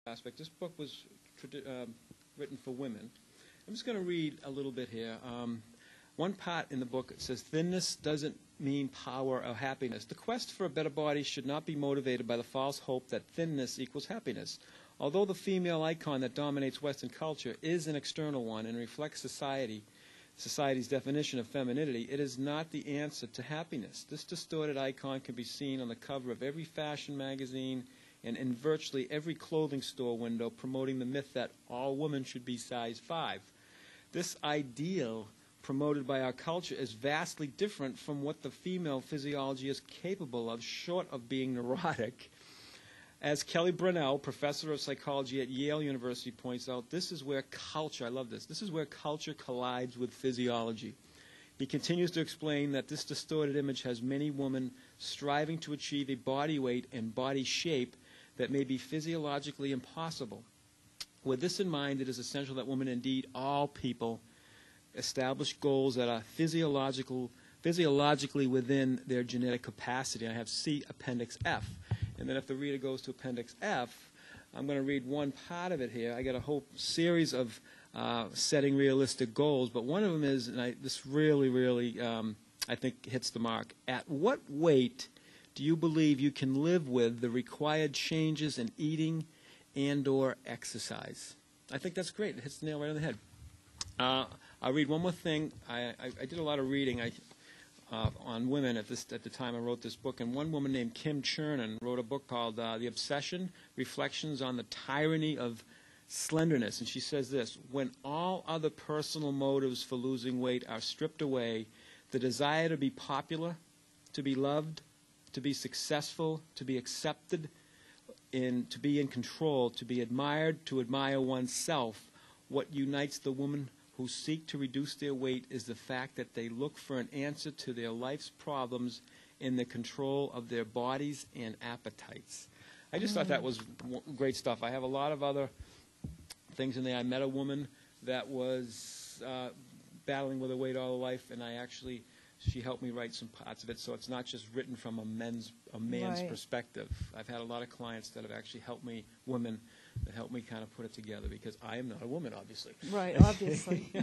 aspect. This book was written for women. I'm just going to read a little bit here. One part in the book, it says, thinness doesn't mean power or happiness. The quest for a better body should not be motivated by the false hope that thinness equals happiness. Although the female icon that dominates Western culture is an external one and reflects society's definition of femininity, it is not the answer to happiness. This distorted icon can be seen on the cover of every fashion magazine and in virtually every clothing store window, promoting the myth that all women should be size 5. This ideal promoted by our culture is vastly different from what the female physiology is capable of, short of being neurotic. As Kelly Brunell, professor of psychology at Yale University, points out, this is where culture, I love this is where culture collides with physiology. He continues to explain that this distorted image has many women striving to achieve a body weight and body shape that may be physiologically impossible. With this in mind, it is essential that women, indeed all people, establish goals that are physiologically within their genetic capacity. I have C, Appendix F. And then if the reader goes to Appendix F, I'm going to read one part of it here. I got a whole series of setting realistic goals, but one of them is, and this really, I think hits the mark. At what weight do you believe you can live with the required changes in eating and/or exercise? I think that's great. It hits the nail right on the head. I'll read one more thing. I did a lot of reading on women at the time I wrote this book, and one woman named Kim Chernin wrote a book called The Obsession, Reflections on the Tyranny of Slenderness. And she says this: when all other personal motives for losing weight are stripped away, the desire to be popular, to be loved, to be successful, to be accepted, to be in control, to be admired, to admire oneself, what unites the women who seek to reduce their weight is the fact that they look for an answer to their life's problems in the control of their bodies and appetites. I just thought that was great stuff. I have a lot of other things in there. I met a woman that was battling with her weight all her life, and she helped me write some parts of it, so it's not just written from a man's right. perspective. I've had a lot of clients that have actually helped me, women, that help me kind of put it together, because I am not a woman, obviously. Right, obviously.